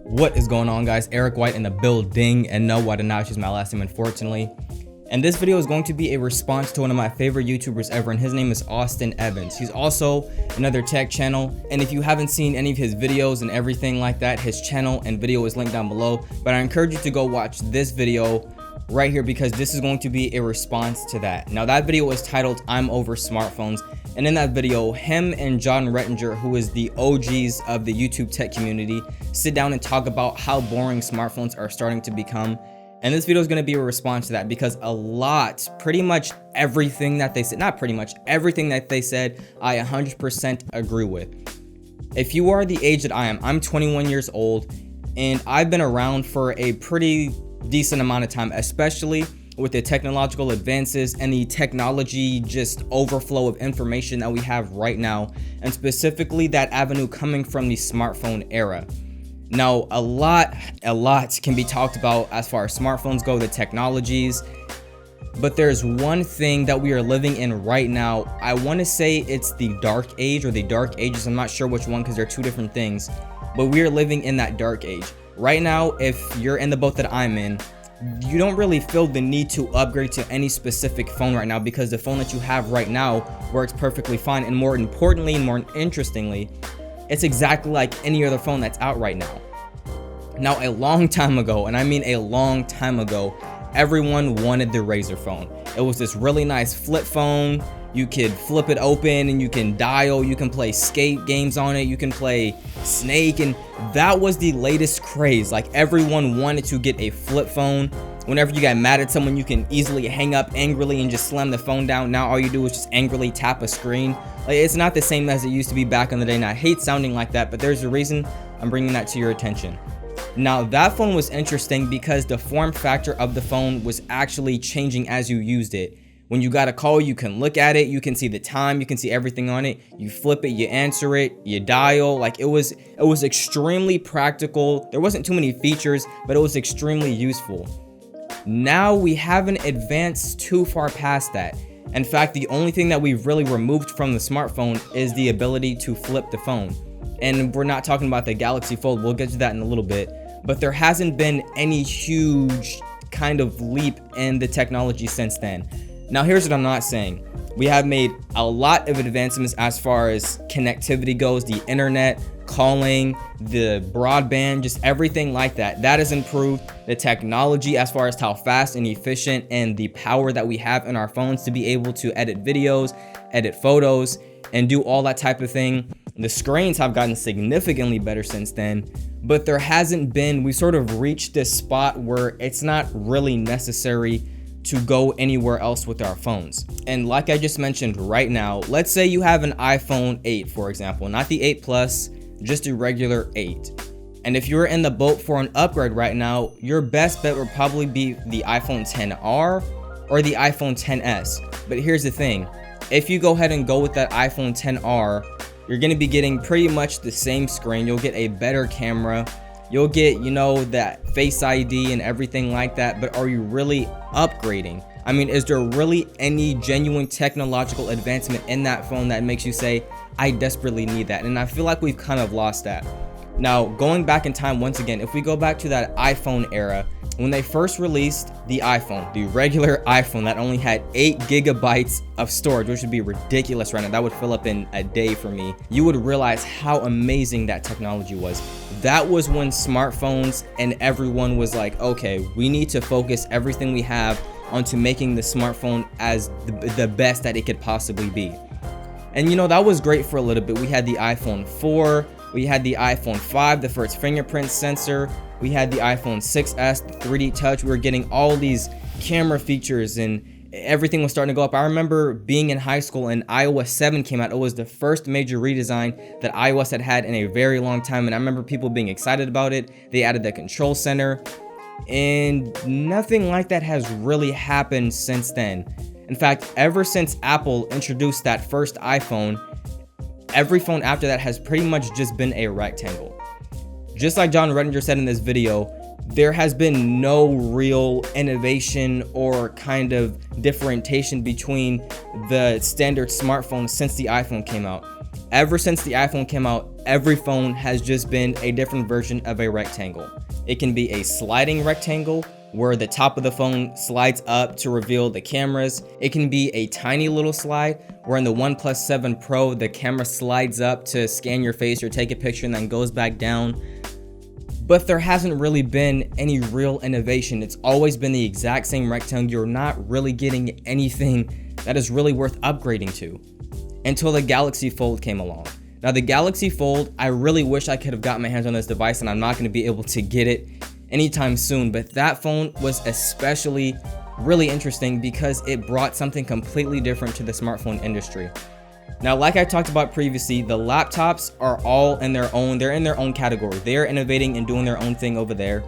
What is going on, guys? Eric White in the building, and no, I did not choose my last name, unfortunately. And this video is going to be a response to one of my favorite YouTubers ever, and his name is Austin Evans. He's also another tech channel, and if you haven't seen any of his videos and everything like that, his channel and video is linked down below. But I encourage you to go watch this video right here because this is going to be a response to that. Now, that video was titled "I'm Over Smartphones," and in that video, him and Jon Rettinger, who is the OGs of the YouTube tech community, sit down and talk about how boring smartphones are starting to become. And this video is going to be a response to that because pretty much everything that they said, not pretty much everything that they said, I 100% agree with. If you are the age that I am, I'm 21 years old, and I've been around for a pretty decent amount of time, especially with the technological advances and the technology just overflow of information that we have right now, and specifically that avenue coming from the smartphone era. Now, a lot can be talked about as far as smartphones go, the technologies, but there's one thing that we are living in right now. I want to say it's the dark age or the dark ages. I'm not sure which one because they're two different things, but we are living in that dark age. Right now, if you're in the boat that I'm in, you don't really feel the need to upgrade to any specific phone right now because the phone that you have right now works perfectly fine, and more importantly and more interestingly, it's exactly like any other phone that's out right now. Now, a long time ago, and I mean a long time ago, everyone wanted the Razr phone. It was this really nice flip phone. You could flip it open and you can dial, you can play skate games on it, you can play Snake, and that was the latest craze. Like, everyone wanted to get a flip phone. Whenever you got mad at someone, you can easily hang up angrily and just slam the phone down. Now all you do is just angrily tap a screen. Like, it's not the same as it used to be back in the day, and I hate sounding like that, but there's a reason I'm bringing that to your attention. Now, that phone was interesting because the form factor of the phone was actually changing as you used it. When you got a call, you can look at it, you can see the time, you can see everything on it. You flip it, you answer it, you dial. Like, it was extremely practical. There wasn't too many features, but it was extremely useful. Now we haven't advanced too far past that. In fact, the only thing that we've really removed from the smartphone is the ability to flip the phone. And we're not talking about the Galaxy Fold, we'll get to that in a little bit. But there hasn't been any huge kind of leap in the technology since then. Now, here's what I'm not saying. We have made a lot of advancements as far as connectivity goes, the internet, calling, the broadband, just everything like that. That has improved. The technology as far as how fast and efficient and the power that we have in our phones to be able to edit videos, edit photos, and do all that type of thing. The screens have gotten significantly better since then, but there hasn't been, we sort of reached this spot where it's not really necessary to go anywhere else with our phones. And like I just mentioned right now, let's say you have an iPhone 8, for example, not the 8 Plus, just a regular 8. And if you're in the boat for an upgrade right now, your best bet would probably be the iPhone XR or the iPhone XS. But here's the thing, if you go ahead and go with that iPhone XR, you're gonna be getting pretty much the same screen. You'll get a better camera. You'll get, that Face ID and everything like that, but are you really upgrading? I mean, is there really any genuine technological advancement in that phone that makes you say, I desperately need that? And I feel like we've kind of lost that. Now, going back in time once again, if we go back to that iPhone era, when they first released the iPhone, the regular iPhone that only had 8 gigabytes of storage, which would be ridiculous right now, that would fill up in a day for me, you would realize how amazing that technology was. That was when smartphones and everyone was like, okay, we need to focus everything we have onto making the smartphone as the best that it could possibly be. And that was great for a little bit. We had the iPhone 4, we had the iPhone 5, the first fingerprint sensor, we had the iPhone 6s, the 3D touch. We were getting all these camera features and everything was starting to go up. I remember being in high school and iOS 7 came out. It was the first major redesign that iOS had in a very long time, and I remember people being excited about it. They added the control center, and nothing like that has really happened since then. In fact, ever since Apple introduced that first iPhone, every phone after that has pretty much just been a rectangle. Just like Jon Rettinger said in this video, there has been no real innovation or kind of differentiation between the standard smartphone since the iPhone came out. Ever since the iPhone came out, every phone has just been a different version of a rectangle. It can be a sliding rectangle where the top of the phone slides up to reveal the cameras. It can be a tiny little slide where in the OnePlus 7 Pro, the camera slides up to scan your face or take a picture and then goes back down. But there hasn't really been any real innovation. It's always been the exact same rectangle. You're not really getting anything that is really worth upgrading to until the Galaxy Fold came along. Now the Galaxy Fold, I really wish I could have got my hands on this device, and I'm not going to be able to get it anytime soon, but that phone was especially really interesting because it brought something completely different to the smartphone industry. Now, like I talked about previously, the laptops are all in their own, they're in their own category. They're innovating and doing their own thing over there.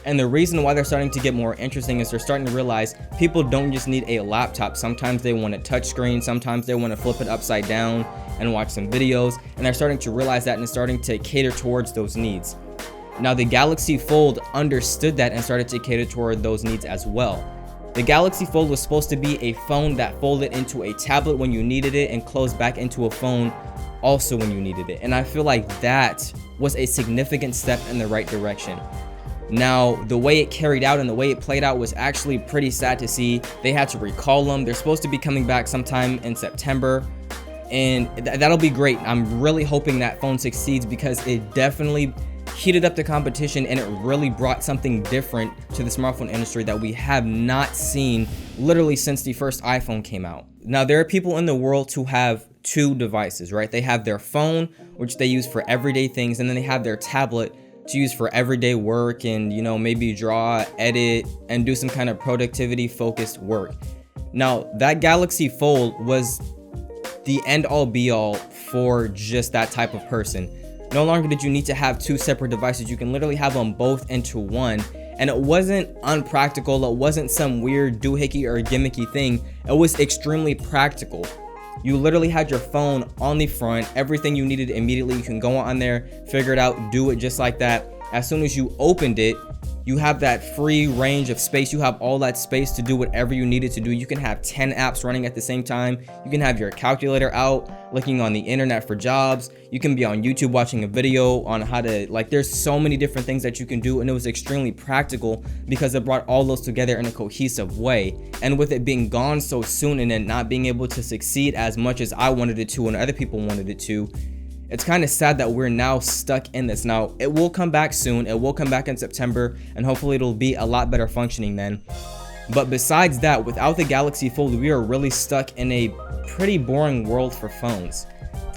And the reason why they're starting to get more interesting is they're starting to realize people don't just need a laptop. Sometimes they want a touchscreen, sometimes they want to flip it upside down and watch some videos, and they're starting to realize that and starting to cater towards those needs. Now, the Galaxy Fold understood that and started to cater toward those needs as well. The Galaxy Fold was supposed to be a phone that folded into a tablet when you needed it and closed back into a phone also when you needed it. And I feel like that was a significant step in the right direction. Now, the way it carried out and the way it played out was actually pretty sad to see. They had to recall them. They're supposed to be coming back sometime in September, and that'll be great. I'm really hoping that phone succeeds because it definitely heated up the competition and it really brought something different to the smartphone industry that we have not seen literally since the first iPhone came out. Now, there are people in the world who have two devices, right? They have their phone, which they use for everyday things, and then they have their tablet to use for everyday work and, you know, maybe draw, edit, and do some kind of productivity focused work. Now, that Galaxy Fold was the end all be all for just that type of person. No longer did you need to have two separate devices. You can literally have them both into one. And it wasn't unpractical. It wasn't some weird doohickey or gimmicky thing. It was extremely practical. You literally had your phone on the front, everything you needed immediately. You can go on there, figure it out, do it just like that. As soon as you opened it, you have that free range of space. You have all that space to do whatever you needed to do. You can have 10 apps running at the same time. You can have your calculator out, looking on the internet for jobs. You can be on YouTube watching a video on how to, like, there's so many different things that you can do, and it was extremely practical because it brought all those together in a cohesive way. And with it being gone so soon and it not being able to succeed as much as I wanted it to and other people wanted it to, it's kind of sad that we're now stuck in this. Now, it will come back soon. It will come back in September, and hopefully it'll be a lot better functioning then. But besides that, without the Galaxy Fold, we are really stuck in a pretty boring world for phones.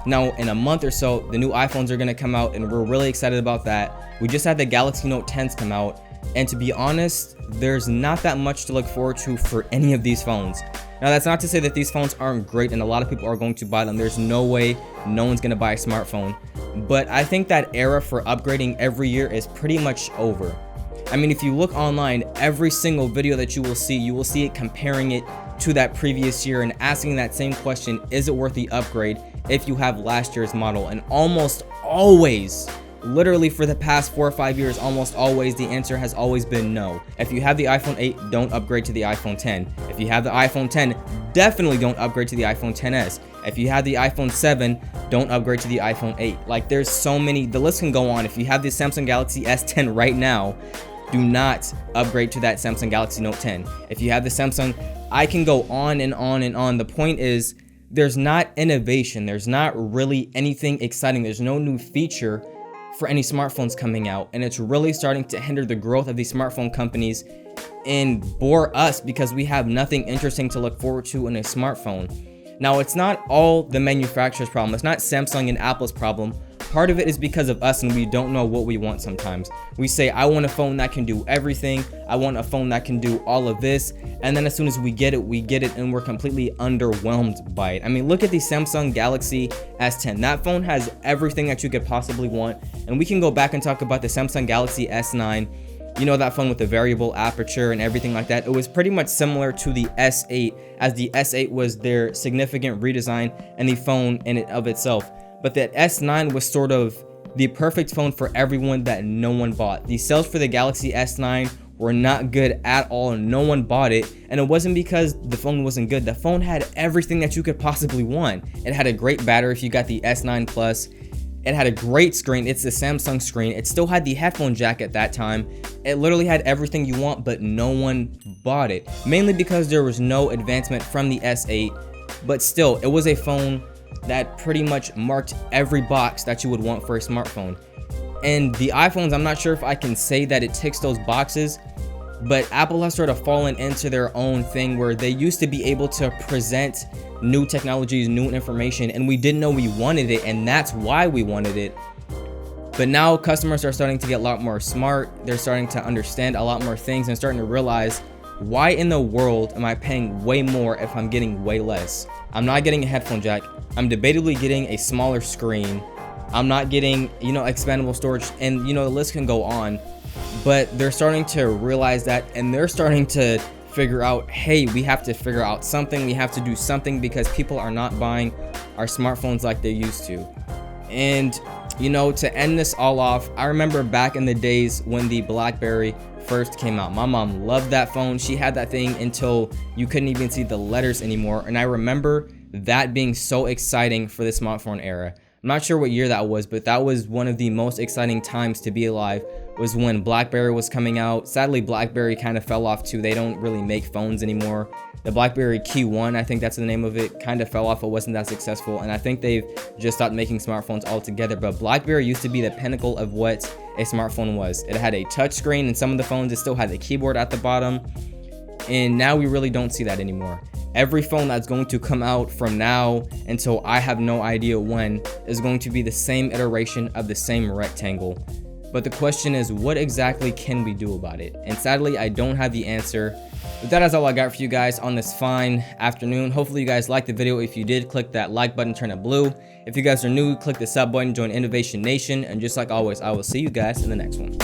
Now, in a month or so, the new iPhones are going to come out, and we're really excited about that. We just had the Galaxy Note 10s come out, and to be honest, there's not that much to look forward to for any of these phones. Now, that's not to say that these phones aren't great and a lot of people are going to buy them. There's no way no one's going to buy a smartphone. But I think that era for upgrading every year is pretty much over. I mean, if you look online, every single video that you will see it comparing it to that previous year and asking that same question, is it worth the upgrade if you have last year's model? And almost always, literally for the past 4 or 5 years, almost always the answer has always been no. If you have the iPhone 8, don't upgrade to the iPhone 10. If you have the iPhone 10, definitely don't upgrade to the iPhone XS. If you have the iPhone 7, don't upgrade to the iPhone 8. Like, there's so many, the list can go on. If you have the Samsung Galaxy S10 right now, do not upgrade to that Samsung Galaxy Note 10. If you have the Samsung, I can go on and on and on. The point is, there's not innovation. There's not really anything exciting. There's no new feature for any smartphones coming out, and it's really starting to hinder the growth of these smartphone companies and bore us because we have nothing interesting to look forward to in a smartphone. Now, it's not all the manufacturer's problem. It's not Samsung and Apple's problem. Part of it is because of us, and we don't know what we want sometimes. We say, I want a phone that can do everything. I want a phone that can do all of this. And then as soon as we get it, and we're completely underwhelmed by it. I mean, look at the Samsung Galaxy S10. That phone has everything that you could possibly want. And we can go back and talk about the Samsung Galaxy S9. You know, that phone with the variable aperture and everything like that. It was pretty much similar to the S8, as the S8 was their significant redesign and the phone in it of itself. But that S9 was sort of the perfect phone for everyone that no one bought. The sales for the Galaxy S9 were not good at all. No one bought it, and it wasn't because the phone wasn't good. The phone had everything that you could possibly want. It had a great battery if you got the S9 Plus. It had a great screen. It's the Samsung screen. It still had the headphone jack at that time. It literally had everything you want, but no one bought it. Mainly because there was no advancement from the S8, but still, it was a phone that pretty much marked every box that you would want for a smartphone. And the iPhones, I'm not sure if I can say that it ticks those boxes, but Apple has sort of fallen into their own thing where they used to be able to present new technologies, new information, and we didn't know we wanted it, and that's why we wanted it. But now customers are starting to get a lot more smart. They're starting to understand a lot more things and starting to realize, why in the world am I paying way more if I'm getting way less? I'm not getting a headphone jack. I'm debatably getting a smaller screen. I'm not getting, expandable storage, and the list can go on. But they're starting to realize that, and they're starting to figure out, hey, we have to figure out something. We have to do something because people are not buying our smartphones like they used to. And to end this all off, I remember back in the days when the BlackBerry first came out. My mom loved that phone. She had that thing until you couldn't even see the letters anymore. And I remember that being so exciting for the smartphone era. I'm not sure what year that was, but that was one of the most exciting times to be alive, was when BlackBerry was coming out. Sadly, BlackBerry kind of fell off too. They don't really make phones anymore. The BlackBerry Key 1, I think that's the name of it, kind of fell off. It wasn't that successful, and I think they've just stopped making smartphones altogether. But BlackBerry used to be the pinnacle of what a smartphone was. It had a touch screen, and some of the phones, it still had the keyboard at the bottom. And now we really don't see that anymore. Every phone that's going to come out from now until I have no idea when is going to be the same iteration of the same rectangle. But the question is, what exactly can we do about it? And sadly, I don't have the answer. But that is all I got for you guys on this fine afternoon. Hopefully you guys liked the video. If you did, click that like button, turn it blue. If you guys are new, click the sub button, join Innovation Nation. And just like always, I will see you guys in the next one.